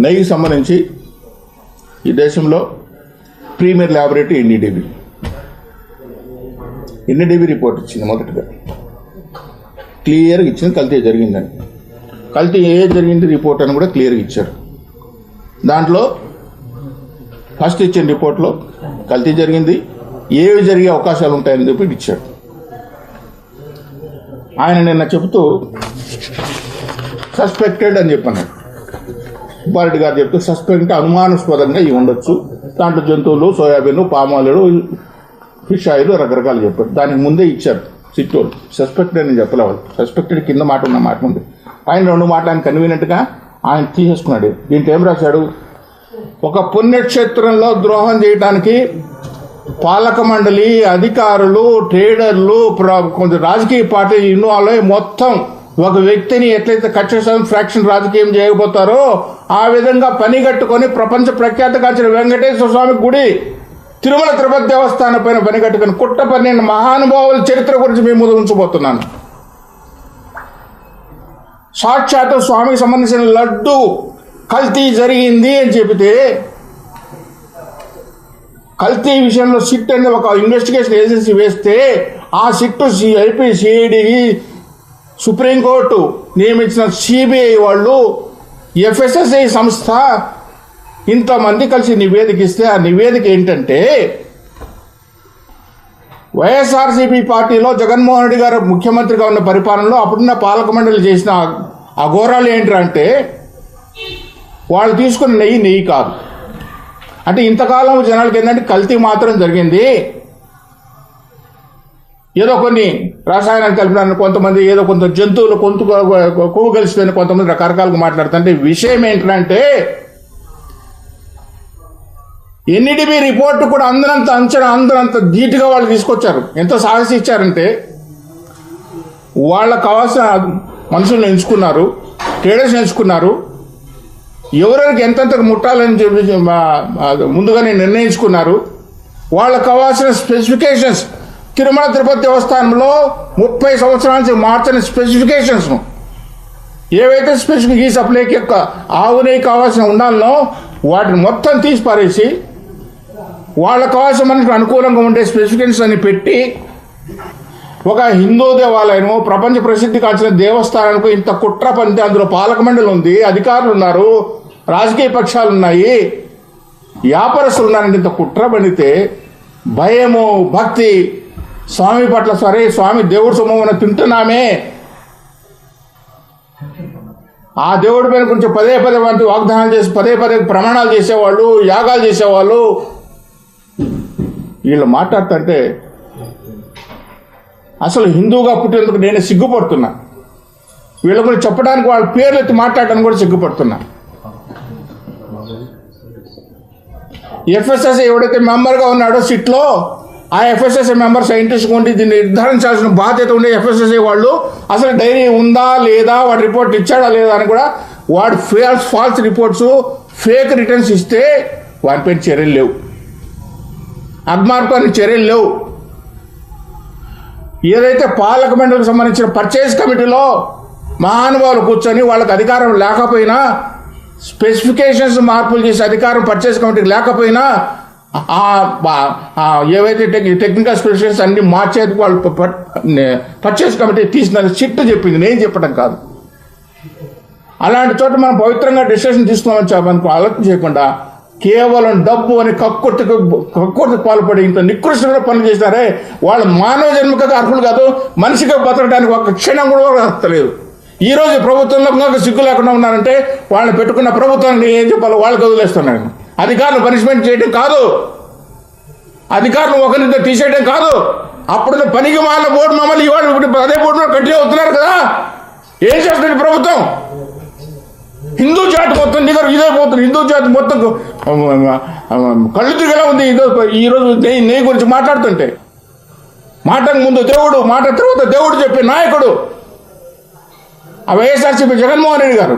నెయ్యికి సంబంధించి ఈ దేశంలో ప్రీమియర్ ల్యాబొరేటరీ ఎన్డీడీబీ రిపోర్ట్ ఇచ్చింది. మొదటగా క్లియర్గా ఇచ్చింది కల్తీ జరిగిందని. కల్తీ ఏ జరిగింది రిపోర్ట్ అని కూడా క్లియర్గా ఇచ్చారు. దాంట్లో ఫస్ట్ ఇచ్చిన రిపోర్ట్లో కల్తీ జరిగింది, ఏవి జరిగే అవకాశాలు ఉంటాయని చెప్పి ఇచ్చాడు. ఆయన నిన్న చెబుతూ సస్పెక్టెడ్ అని చెప్పన్నాడు. సుబ్బారెడ్డి గారు చెప్తూ సస్పెక్ట్ అనుమానాస్పదంగా ఇవి ఉండొచ్చు, దాంట్లో జంతువులు, సోయాబీన్, పామాయిల్, ఫిష్ ఆయిల్ రకరకాలు చెప్పారు. దానికి ముందే ఇచ్చారు సిట్టోలు. సస్పెక్టెడ్ అని చెప్పలేవాళ్ళు. సస్పెక్టెడ్ కింద మాట ఉన్న మాట ఉంది. ఆయన రెండు మాటలు ఆయన కన్వీనియంట్గా ఆయన తీసేసుకున్నాడు. దీంట్లో ఏం రాశాడు? ఒక పుణ్యక్షేత్రంలో ద్రోహం చేయడానికి పాలక మండలి, అధికారులు, ట్రేడర్లు, కొంచెం రాజకీయ పార్టీలు ఇన్వాల్వ్ అయ్యి మొత్తం ఒక వ్యక్తిని ఎట్లయితే కక్ష ఫ్రాక్షన్ రాజకీయం చేయబోతారో ఆ విధంగా పని కట్టుకొని ప్రపంచ ప్రఖ్యాతగాంచిన వెంకటేశ్వర స్వామి గుడి, తిరుమల తిరుపతి దేవస్థానం పైన పని కట్టుకొని కుట్ర పన్నెండు మహానుభావుల చరిత్ర గురించి మేము ముందు ఉంచబోతున్నాను. సాక్షాత్తు స్వామికి సంబంధించిన లడ్డు కల్తీ జరిగింది అని చెబితే, కల్తీ విషయంలో సిట్ అనేది ఒక ఇన్వెస్టిగేషన్ ఏజెన్సీ వేస్తే ఆ సిట్ ఐపీ, సిఐడి, సుప్రీంకోర్టు నియమించిన సిబిఐ వాళ్ళు, ఎఫ్ఎస్ఎస్ఐ సంస్థ ఇంతమంది కలిసి నివేదిక ఇస్తే ఆ నివేదిక ఏంటంటే వైఎస్ఆర్సీపీ పార్టీలో జగన్మోహన్ రెడ్డి గారు ముఖ్యమంత్రిగా ఉన్న పరిపాలనలో అప్పుడున్న పాలక మండలి చేసిన అఘోరాలు ఏంటంటే వాళ్ళు తీసుకున్న నెయ్యి కాదు. అంటే ఇంతకాలం జనాలకి ఏంటంటే కల్తీ మాత్రం జరిగింది, ఏదో కొన్ని రసాయనాలు కలిపినారని కొంతమంది, ఏదో కొంత జంతువులు కొవ్వు కలిసిపోయిన కొంతమంది రకరకాలుగా మాట్లాడుతుంటే విషయం ఏంటంటే ఎన్డీడీబీ రిపోర్టు కూడా అందరంత ధీటుగా వాళ్ళు తీసుకొచ్చారు. ఎంత సాహసి ఇచ్చారంటే వాళ్ళకు కావాల్సిన మనుషులను ఎంచుకున్నారు, ట్రేడర్స్ ఎంచుకున్నారు, ఎవరెవరికి ఎంతెంత ముట్టాలని చెప్పి ముందుగానే నిర్ణయించుకున్నారు. వాళ్ళకు కావాల్సిన స్పెసిఫికేషన్స్, తిరుమల తిరుపతి దేవస్థానంలో 30 సంవత్సరాల నుంచి మార్చని స్పెసిఫికేషన్స్, ఏవైతే స్పెసిఫిక్ ఈ సప్లైకి యొక్క ఆవు నెయ్యి కావాల్సిన ఉండాలనో వాటిని మొత్తం తీసి పారేసి వాళ్ళకు కావాల్సిన మనకు అనుకూలంగా ఉండే స్పెసిఫికేషన్స్ అని పెట్టి ఒక హిందూ దేవాలయము, ప్రపంచ ప్రసిద్ధి కాల్చిన దేవస్థానానికి ఇంత కుట్ర పంది, అందులో పాలక మండలి ఉంది, అధికారులు ఉన్నారు, రాజకీయ పక్షాలు ఉన్నాయి, వ్యాపారస్తులు ఉన్నారంటే ఇంత కుట్ర పండితే భయము, భక్తి స్వామి పట్ల, సరే స్వామి దేవుడు సొమ్ము తింటున్నామే, ఆ దేవుడి పైన కొంచెం పదే మంది వాగ్దానాలు చేసి పదే ప్రమాణాలు చేసేవాళ్ళు, యాగాలు చేసేవాళ్ళు వీళ్ళు మాట్లాడుతుంటే అసలు హిందూగా పుట్టేందుకు నేను సిగ్గుపడుతున్నా. వీళ్ళ గురించి చెప్పడానికి వాళ్ళ పేర్లు ఎత్తి మాట్లాడడానికి కూడా సిగ్గుపడుతున్నా. ఎఫ్ఎస్ఎస్ఐ ఎవడైతే మెంబర్గా ఉన్నాడో సిట్లో, ఆ ఎఫ్ఎస్ఎస్ఐ మెంబర్ సైంటిస్ట్ ఉండి దీన్ని నిర్ధారించాల్సిన బాధ్యత ఉండే ఎఫ్ఎస్ఎస్ఐ వాళ్ళు అసలు డైరీ ఉందా లేదా, వాడి రిపోర్ట్ ఇచ్చాడా లేదా అని కూడా వాడు ఫాల్స్ రిపోర్ట్స్, ఫేక్ రిటర్న్స్ ఇస్తే వాటిపైన చర్యలు లేవు, అగ్మార్పానికి చర్యలు లేవు. ఏదైతే పాలక మండలికి సంబంధించిన పర్చేజ్ కమిటీలో మహానుభావులు కూర్చొని వాళ్ళకి అధికారం లేకపోయినా, స్పెసిఫికేషన్స్ మార్పులు చేసే అధికారం పర్చేజ్ కమిటీకి లేకపోయినా, ఏవైతే టెక్నికల్ స్పెసిఫికేషన్స్ అన్ని మార్చేందుకు వాళ్ళు పర్చేజ్ కమిటీ తీసిన చిట్టు చెప్పింది, నేను చెప్పడం కాదు. అలాంటి చోట మనం పవిత్రంగా డిసిషన్ తీసుకోమని చెప్పడానికి ఆలోచన చేయకుండా కేవలం డబ్బు అని కక్కుర్తికి పాల్పడి ఇంత నికృష్టంగా పనులు చేసినారే, వాళ్ళు మానవ జన్మకు అర్హులు కాదు, మనిషిగా బతకడానికి ఒక క్షణం కూడా అర్థలేదు. ఈరోజు ప్రభుత్వంలో ఇంకా సిగ్గు లేకుండా ఉన్నారంటే వాళ్ళని పెట్టుకున్న ప్రభుత్వాన్ని ఏం చెప్పాలో వాళ్ళకి వదిలేస్తున్నాను. అధికారులు పనిష్మెంట్ చేయడం కాదు, అధికారులు ఒకరిద్దరు తీసేయడం కాదు, అప్పుడు పనికి మాల బోర్డు మమ్మల్ని ఇవాళ అదే బోర్డు కంటిన్యూ అవుతున్నారు కదా. ఏం చేస్తుంది ప్రభుత్వం? హిందూ జాతి మొత్తం దగ్గర ఇదే పోతుంది. హిందూ జాతి మొత్తం కళ్ళు తిరిగేలా ఉంది ఈరోజు నెయ్యి గురించి మాట్లాడుతుంటే. మాటకు ముందు దేవుడు, మాట తర్వాత దేవుడు చెప్పే నాయకుడు ఆ వైఎస్ఆర్సీపీ జగన్మోహన్ రెడ్డి గారు.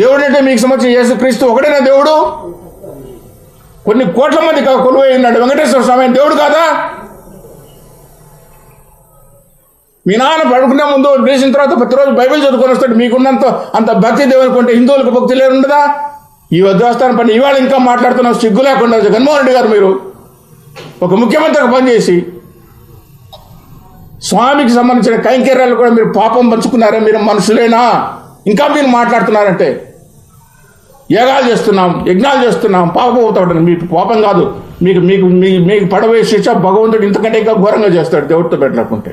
దేవుడు అంటే మీకు సంబంధించిన యేసుక్రీస్తు ఒకటేనా దేవుడు? కొన్ని కోట్ల మంది కొలువై ఉన్నాడు వెంకటేశ్వర స్వామి దేవుడు కాదా? మీ నాన్న పడుకునే ముందు లేచిన తర్వాత ప్రతిరోజు బైబిల్ చదువుకొని వస్తాడు. మీకున్నంత అంత భక్తి దేవునికి ఉంటే హిందువులకు భక్తి లేదు ఉండదా? ఈ వద్వాస్థానం పని ఇవాళ ఇంకా మాట్లాడుతున్న సిగ్గు లేకుండా జగన్మోహన్ రెడ్డి గారు మీరు ఒక ముఖ్యమంత్రికి పనిచేసి స్వామికి సంబంధించిన కైంకర్యాలు కూడా మీరు పాపం పంచుకున్నారా? మీరు మనుషులేనా? ఇంకా మీరు మాట్లాడుతున్నారంటే యాగాలు చేస్తున్నాం, యజ్ఞాలు చేస్తున్నాం, పాపం అవుతాడు. మీకు పాపం కాదు, మీకు మీకు మీకు పడబోయే శిక్ష భగవంతుడు ఇంతకంటే ఇంకా ఘోరంగా చేస్తాడు దేవుడితో పెట్టలేకుంటే.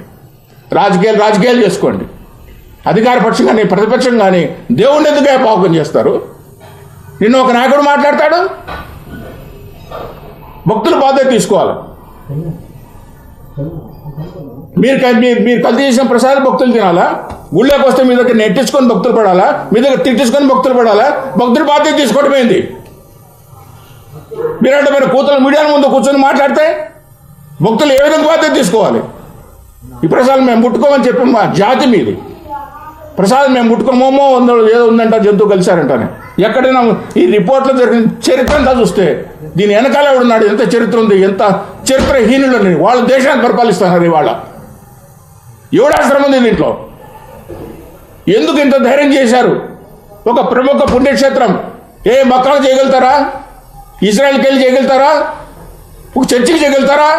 రాజకీయాలు చేసుకోండి. అధికార పక్షం కానీ ప్రతిపక్షం కానీ దేవుడిని ఎందుకే పాపం చేస్తారు? నిన్న ఒక నాయకుడు మాట్లాడతాడు, భక్తులు బాధ్యత తీసుకోవాలి. మీరు కల్తీ చేసిన ప్రసాదం భక్తులు తినాలా? గుళ్ళోకి వస్తే మీ దగ్గర నెట్టించుకొని భక్తులు పడాలా? మీ దగ్గర తిట్టించుకొని భక్తులు పడాలా? భక్తులు బాధ్యత తీసుకోవడం ఏంది? మీరంటే మీరు కూతురు మీడియా ముందు కూర్చొని మాట్లాడితే భక్తులు ఏ విధంగా బాధ్యత తీసుకోవాలి? ఈ ప్రసాదం మేము ముట్టుకోమని చెప్పి మా జాతి మీది ప్రసాదం మేము ముట్టుకోమో ఏదో ఉందంట, జంతువు కలిశారంటానే. ఎక్కడైనా ఈ రిపోర్ట్లో జరిగిన చరిత్ర అంతా చూస్తే దీని వెనకాల ఎవడున్నాడు, ఎంత చరిత్ర ఉంది, ఎంత చరిత్రహీనులని వాళ్ళ దేశాన్ని పరిపాలిస్తున్నారు. ఇవాళ ఎవడాశ్రమం ఉంది దీంట్లో? ఎందుకు ఇంత ధైర్యం చేశారు? ఒక ప్రముఖ పుణ్యక్షేత్రం మక్కా చేయగలుగుతారా? ఇజ్రాయెల్కి వెళ్ళి చేయగలుగుతారా? ఒక చర్చికి చేయగలుగుతారా?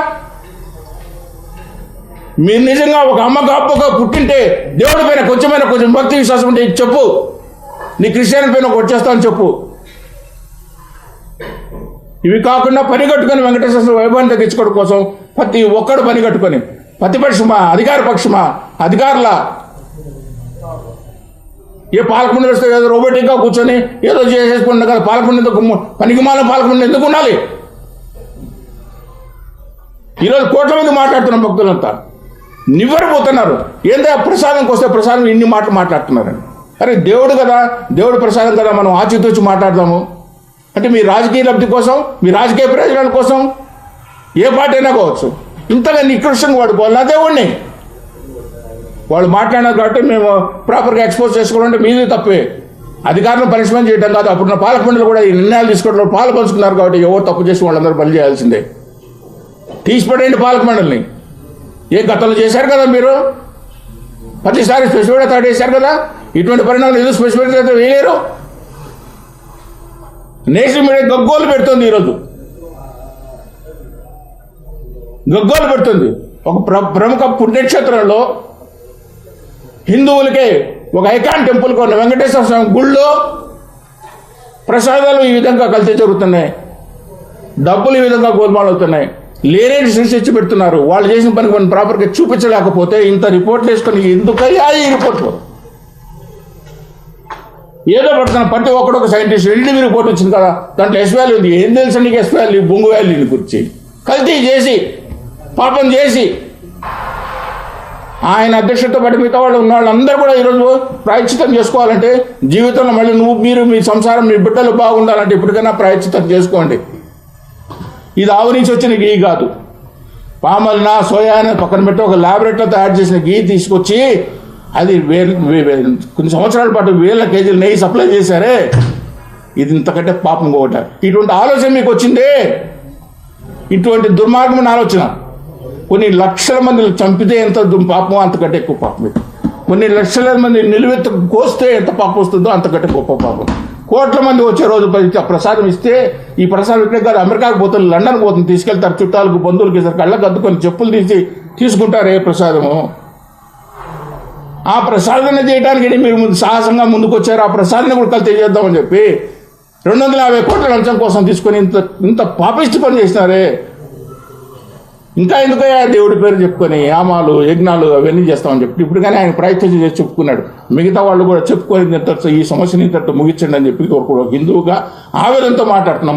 మీరు నిజంగా ఒక అమ్మకు అప్పగా పుట్టింటే దేవుడి పైన కొంచెం భక్తి విశ్వాసం ఉంటే చెప్పు. నీ క్రిస్టియన్ పైన వచ్చేస్తామని చెప్పు. ఇవి కాకుండా పని కట్టుకొని వెంకటేశ్వర వైభవాన్ని తగ్గించుకోవడం కోసం ప్రతి ఒక్కడు పని కట్టుకొని, ప్రతిపక్షమా అధికార పక్షమా అధికారుల ఏ పాలకమండలి వస్తే ఏదో రోబోటిక్గా కూర్చొని ఏదో చేసేసుకుంటున్నా కదా. పాలకమండలి పనికిమాల పాలకమండలి ఎందుకు ఉండాలి? ఈరోజు కోట్ల మంది మాట్లాడుతున్నాం భక్తులంతా నివ్వరిపోతున్నారు. ఏంటో ప్రసాదంకి వస్తే ప్రసాదం ఇన్ని మాటలు మాట్లాడుతున్నారని. అరే దేవుడు కదా, దేవుడు ప్రసాదం కదా, మనం ఆచితూచి మాట్లాడదాము అంటే మీ రాజకీయ లబ్ధి కోసం, మీ రాజకీయ ప్రయోజనాల కోసం ఏ పార్టీ అయినా కావచ్చు ఇంతగా నికృష్టంగా వాడుకోవాలి దేవుడిని. వాళ్ళు మాట్లాడినారు కాబట్టి మేము ప్రాపర్గా ఎక్స్పోజ్ చేసుకోవాలంటే మీది తప్పే. అధికారులను పనిష్మెంట్ చేయడం కాదు. అప్పుడున్న పాలక మండలి కూడా ఈ నిర్ణయాలు తీసుకోవడంలో పాలు పంచుకున్నారు కాబట్టి ఎవరు తప్పు చేసి వాళ్ళందరూ బలి చేయాల్సిందే. తీసిపడేయండి పాలక మండలిని. ఏ గతంలో చేశారు కదా మీరు, ప్రతిసారి స్పెసిఫిక్గా థర్డ్ వేశారు కదా. ఇటువంటి పరిణామాలు ఎందుకు స్పెసిఫిక్ అయితే వేయలేరు? నేషనల్ మీడియా గగ్గోలు పెడుతుంది, ఈరోజు గగ్గోలు పెడుతుంది. ఒక ప్రముఖ పుణ్యక్షేత్రంలో హిందువులకే ఒక ఐకాన్ టెంపుల్కి ఉన్న వెంకటేశ్వర స్వామి గుళ్ళో ప్రసాదాలు ఈ విధంగా కల్తీ జరుగుతున్నాయి, డబ్బులు ఈ విధంగా గోల్మాలు అవుతున్నాయి, లేనేటి సృష్టించి పెడుతున్నారు. వాళ్ళు చేసిన పనికి మనం ప్రాపర్గా చూపించలేకపోతే ఇంత రిపోర్ట్లు వేసుకొని ఎందుకయ్యా ఈ రిపోర్ట్లు? ఏదో పడుతున్న ప్రతి ఒక్కడొక సైంటిస్ట్ ఎల్డీవీ రిపోర్ట్ వచ్చింది కదా, దాంట్లో ఎస్వాల్యూ ఉంది. ఏం తెలుసు నీకు ఎస్వాల్యూ, బొంగు వాల్యూని గురించి? కల్తీ చేసి పాపం చేసి ఆయన అధ్యక్షుడితో పాటు మిగతా వాళ్ళు ఉన్న వాళ్ళందరూ కూడా ఈరోజు ప్రాయశ్చితం చేసుకోవాలంటే జీవితంలో మళ్ళీ మీరు మీ సంసారం మీ బిడ్డలు బాగుండాలంటే ఇప్పటికైనా ప్రాయశ్చితం చేసుకోండి. ఇది ఆవు నుంచి వచ్చిన గీ కాదు. పామల్నా సోయా అని పక్కన పెట్టి ఒక ల్యాబొరేటరీలో తయారు చేసిన గీ తీసుకొచ్చి అది కొన్ని సంవత్సరాల పాటు వేల కేజీలు నెయ్యి సప్లై చేశారే, ఇది ఇంతకంటే పాపం కోట. ఇటువంటి ఆలోచన మీకు వచ్చిందే, ఇటువంటి దుర్మార్గమైన ఆలోచన. కొన్ని లక్షల మంది చంపితే ఎంత పాపమో అంతకంటే ఎక్కువ పాపం. కొన్ని లక్షల మంది నిలువెత్తు కోస్తే ఎంత పాపం వస్తుందో అంతకంటే గొప్ప పాపం. కోట్ల మంది వచ్చే రోజు ప్రసాదం ఇస్తే ఈ ప్రసాదం ఇక్కడే కాదు, అమెరికాకు పోతుంది, లండన్ పోతుంది, తీసుకెళ్తారు చుట్టాలకు బంధువులకి కళ్ళకు అద్దుకొని చెప్పులు తీసి తీసుకుంటారు ఏ ప్రసాదము. ఆ ప్రసాదాన్ని చేయడానికి మీరు సాహసంగా ముందుకు వచ్చారు. ఆ ప్రసాదాన్ని కూడా కల్తీ చేద్దామని చెప్పి 250 కోట్ల లంచం కోసం తీసుకొని ఇంత పాపిష్టి పని చేసినారే. ఇంకా ఎందుకయ్యా దేవుడి పేరు చెప్పుకొని యామాలు యజ్ఞాలు అవన్నీ చేస్తామని చెప్పి ఇప్పుడు కానీ ఆయన ప్రయత్నం చేసి చెప్పుకున్నాడు. మిగతా వాళ్ళు కూడా చెప్పుకొని ఈ సమస్యని ఇంతటితో ముగించండి అని చెప్పి ఒక హిందువుగా ఆవేదనతో మాట్లాడుతున్నాం.